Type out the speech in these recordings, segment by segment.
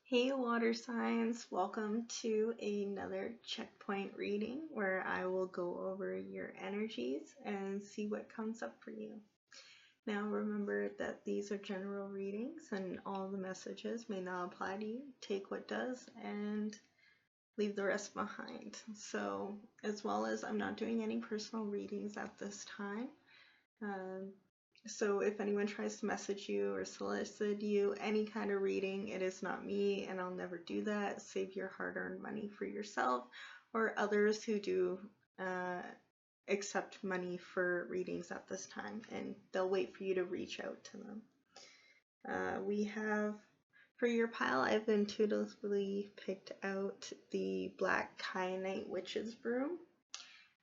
Hey water signs, welcome to another checkpoint reading where I will go over your energies and see what comes up for you. Now remember that these are general readings and all the messages may not apply to you. Take what does and leave the rest behind. So, as well as I'm not doing any personal readings at this time. So if anyone tries to message you or solicit you any kind of reading, it is not me, and I'll never do that. Save your hard-earned money for yourself or others who do accept money for readings at this time, and they'll wait for you to reach out to them. We have, for your pile, I've intuitively picked out the Black Kyanite Witch's Broom.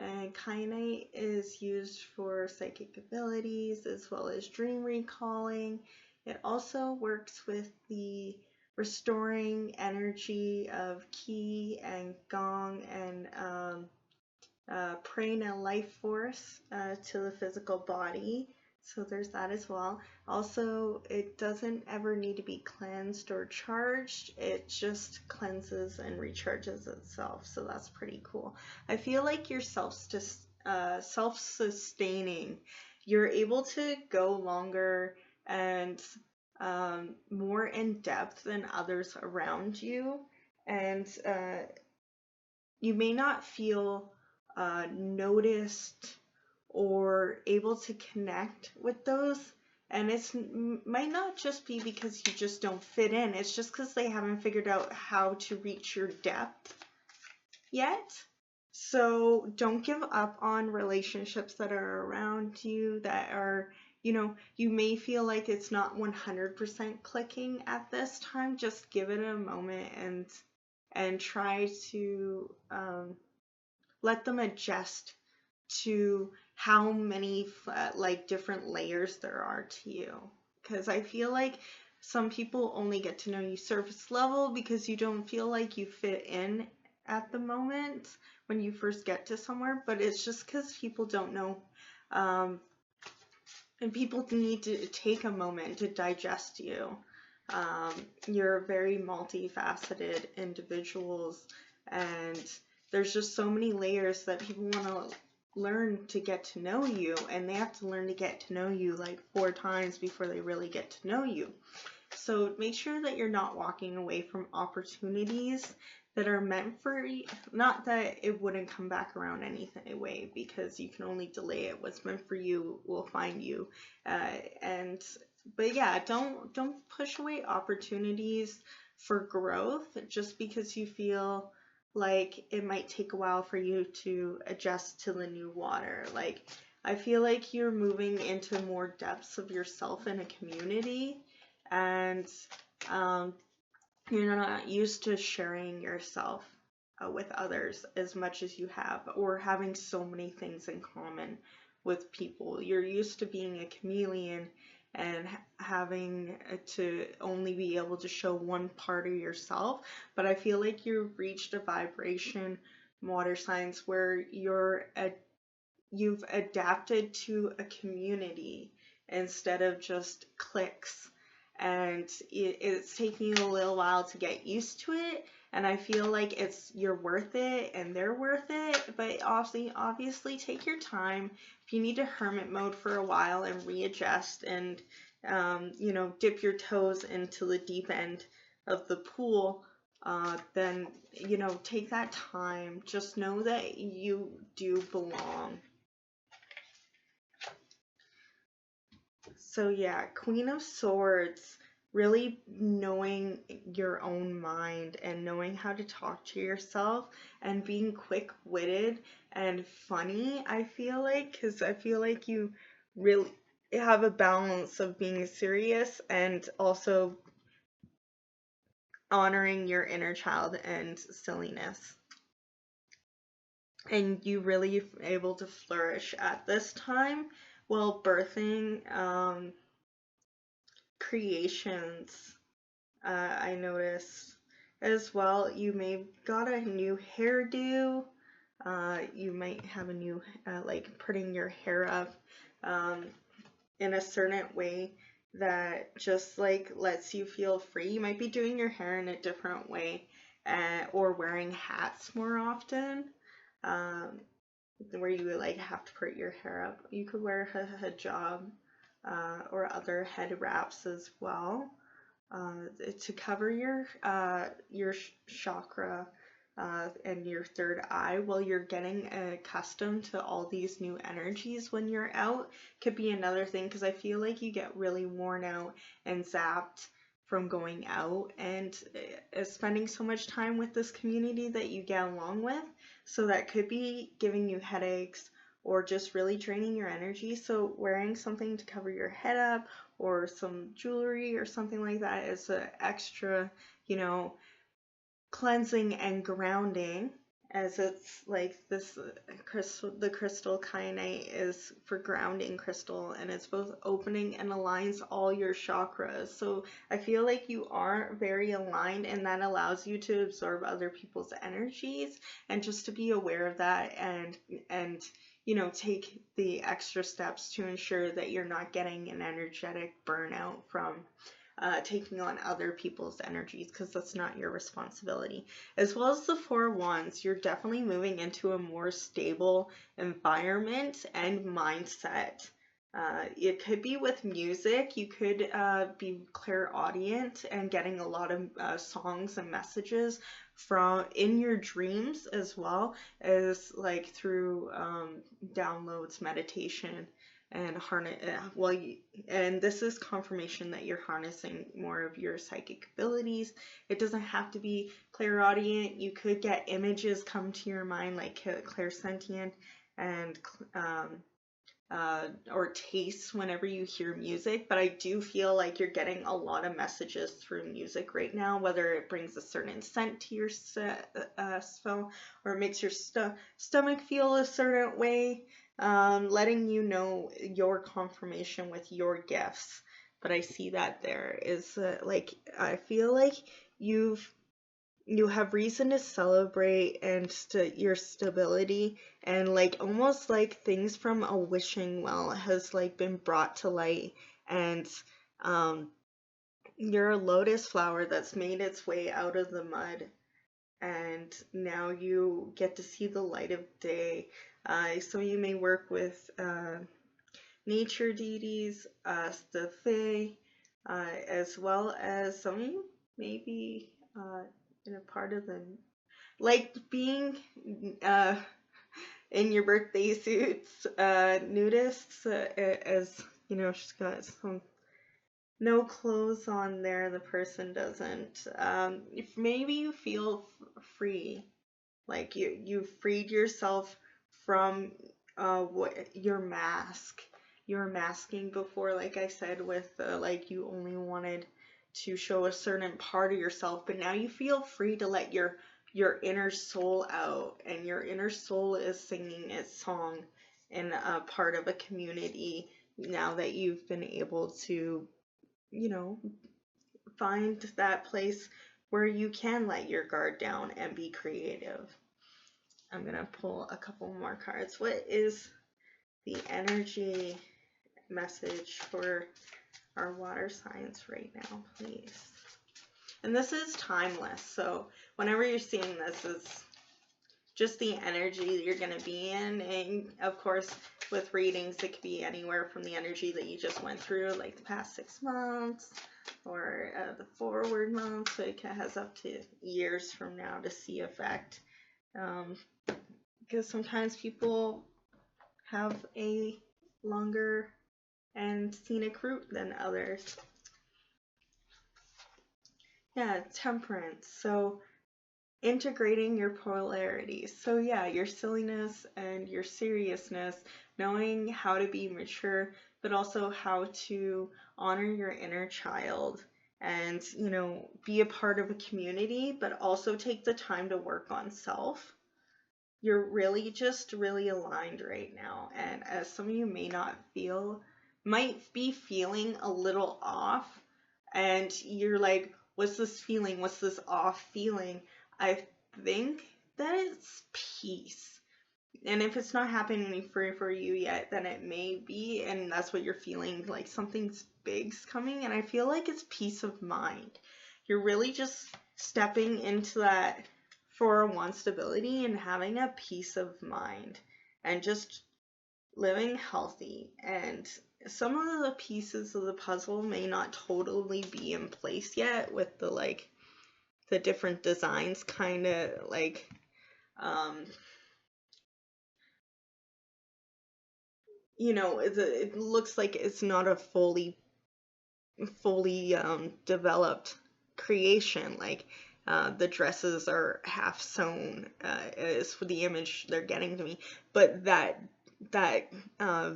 And kyanite is used for psychic abilities as well as dream recalling. It also works with the restoring energy of ki and gong and prana life force to the physical body. So there's that as well. Also, it doesn't ever need to be cleansed or charged. It just cleanses and recharges itself. So that's pretty cool. I feel like you're self-sustaining. You're able to go longer and more in depth than others around you. And you may not feel noticed or able to connect with those, and it might not just be because you just don't fit in. It's just because they haven't figured out how to reach your depth yet. So don't give up on relationships that are around you that are, you may feel like it's not 100% clicking at this time. Just give it a moment and try to let them adjust to how many different layers there are to you. Because I feel like some people only get to know you surface level because you don't feel like you fit in at the moment when you first get to somewhere, but it's just because people don't know, and people need to take a moment to digest you. You're very multifaceted individuals, and there's just so many layers that people want to learn to get to know you, and they have to learn to get to know you like 4 times before they really get to know you. So make sure that you're not walking away from opportunities that are meant for you. Not that it wouldn't come back around anyway, because you can only delay it. What's meant for you will find you. But yeah, don't push away opportunities for growth just because you feel like it might take a while for you to adjust to the new water. Like, I feel like you're moving into more depths of yourself in a community, and you're not used to sharing yourself with others as much as you have, or having so many things in common with people. You're used to being a chameleon and having to only be able to show one part of yourself. But I feel like you've reached a vibration, water signs, where you've adapted to a community instead of just cliques, and it's taking you a little while to get used to it. And I feel like you're worth it and they're worth it, but obviously take your time. If you need to hermit mode for a while and readjust and dip your toes into the deep end of the pool, then take that time. Just know that you do belong. So yeah, Queen of Swords, really knowing your own mind and knowing how to talk to yourself and being quick-witted and funny, I feel like, because I feel like you really have a balance of being serious and also honoring your inner child and silliness. And you really able to flourish at this time while birthing creations. I noticed as well, you may got a new hairdo. You might have a new, like putting your hair up in a certain way that just like lets you feel free. You might be doing your hair in a different way, or wearing hats more often, um, where you like have to put your hair up. You could wear a hijab, or other head wraps as well, to cover your chakra, and your third eye while you're getting accustomed to all these new energies when you're out. Could be another thing, because I feel like you get really worn out and zapped from going out and spending so much time with this community that you get along with. So that could be giving you headaches or just really draining your energy. So wearing something to cover your head up, or some jewelry or something like that, is an extra, cleansing and grounding, as it's like this crystal. The crystal kyanite is for grounding crystal, and it's both opening and aligns all your chakras. So I feel like you are very aligned, and that allows you to absorb other people's energies, and just to be aware of that, and take the extra steps to ensure that you're not getting an energetic burnout from taking on other people's energies, because that's not your responsibility. As well as the Four Wands, you're definitely moving into a more stable environment and mindset. It could be with music. You could be clairaudient and getting a lot of songs and messages from in your dreams, as well as like through downloads, meditation, and and this is confirmation that you're harnessing more of your psychic abilities. It doesn't have to be clairaudient. You could get images come to your mind, like clairsentient, and or taste whenever you hear music. But I do feel like you're getting a lot of messages through music right now, whether it brings a certain scent to your spell, or it makes your stomach feel a certain way, letting you know your confirmation with your gifts. But I see that there is like, I feel like you have reason to celebrate and your stability, and like almost like things from a wishing well has like been brought to light, and you're a lotus flower that's made its way out of the mud, and now you get to see the light of day. So you may work with nature deities, the Fae, as well as some of you maybe in a part of the, like being in your birthday suits, nudists, as she's got some no clothes on there, the person doesn't. If maybe you feel free, like you've freed yourself from what your mask. You were masking before, like I said, with like you only wanted to show a certain part of yourself, but now you feel free to let your inner soul out, and your inner soul is singing its song in a part of a community now that you've been able to, find that place where you can let your guard down and be creative. I'm going to pull a couple more cards. What is the energy message for our water signs right now, please? And this is timeless, so whenever you're seeing this, it's just the energy you're going to be in. And of course, with readings, it could be anywhere from the energy that you just went through, like the past 6 months, or the forward month, so it has up to years from now to see effect. Because sometimes people have a longer and scenic route than others. Yeah, temperance. So integrating your polarities. So yeah, your silliness and your seriousness, knowing how to be mature, but also how to honor your inner child, and be a part of a community, but also take the time to work on self. You're really aligned right now, and as some of you might be feeling a little off, and you're like, what's this feeling? What's this off feeling? I think that it's peace. And if it's not happening for you yet, then it may be, and that's what you're feeling, like something's bigs coming, and I feel like it's peace of mind. You're really just stepping into that 401 stability and having a peace of mind and just living healthy. And some of the pieces of the puzzle may not totally be in place yet with the like the different designs kind of like you know, it looks like it's not a fully developed creation. Like the dresses are half sewn is for the image they're getting to me, but that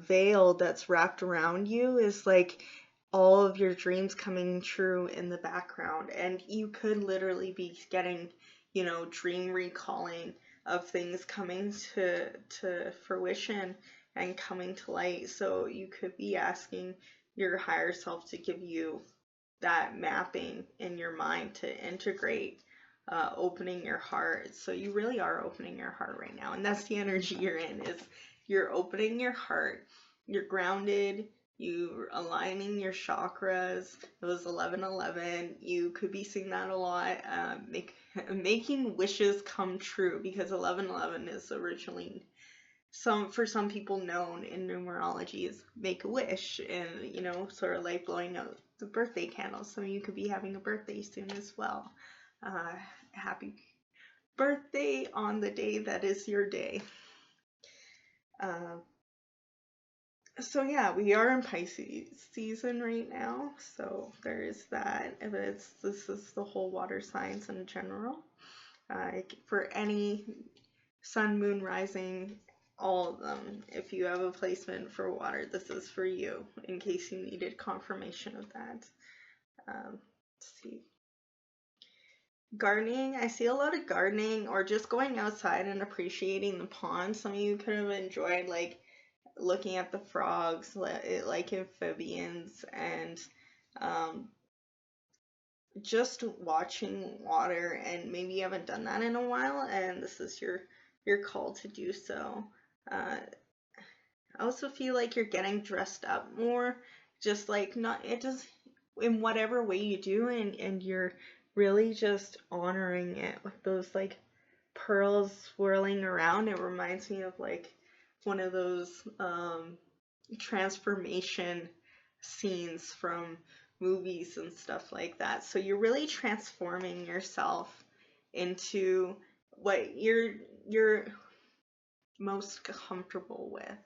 veil that's wrapped around you is like all of your dreams coming true in the background, and you could literally be getting, you know, dream recalling of things coming to fruition and coming to light. So you could be asking your higher self to give you that mapping in your mind to integrate opening your heart. So you really are opening your heart right now, and that's the energy you're in, is you're opening your heart, you're grounded, you're aligning your chakras. It was 11/11. You could be seeing that a lot. Making wishes come true, because 11/11 is originally for some people known in numerology as make a wish, and you know, sort of like blowing out the birthday candles. Some of you could be having a birthday soon as well. Happy birthday on the day that is your day. So yeah, we are in Pisces season right now, so there is that. This is the whole water signs in general. For any sun, moon, rising, all of them. If you have a placement for water, this is for you, in case you needed confirmation of that. Let's see. Gardening. I see a lot of gardening, or just going outside and appreciating the pond. Some of you could have enjoyed like looking at the frogs, like amphibians, and just watching water. And maybe you haven't done that in a while, and this is your call to do so. I also feel like you're getting dressed up more, just like not it just in whatever way you do, and you're really just honoring it with those like pearls swirling around. It reminds me of like one of those transformation scenes from movies and stuff like that. So you're really transforming yourself into what you're most comfortable with,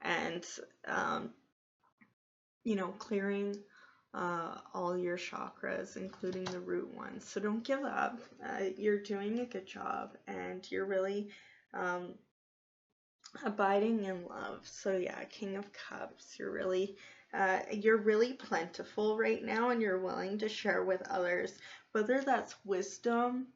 and you know, clearing all your chakras, including the root ones. So don't give up. You're doing a good job, and you're really abiding in love. So yeah, King of Cups. You're really plentiful right now, and you're willing to share with others, whether that's wisdom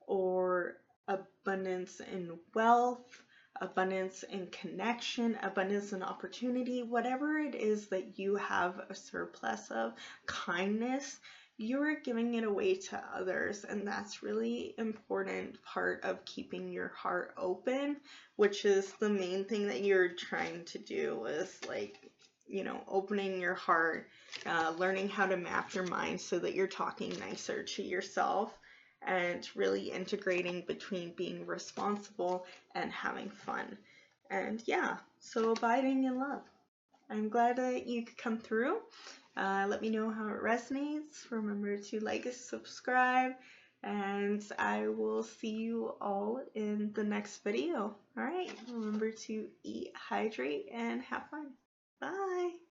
or abundance in wealth, abundance in connection, abundance in opportunity, whatever it is that you have a surplus of, kindness, you're giving it away to others. And that's really important part of keeping your heart open, which is the main thing that you're trying to do, is like, you know, opening your heart, learning how to map your mind so that you're talking nicer to yourself, and really integrating between being responsible and having fun. And yeah, so abiding in love. I'm glad that you could come through. Let me know how it resonates. Remember to like, subscribe, and I will see you all in the next video. All right, remember to eat, hydrate, and have fun. Bye.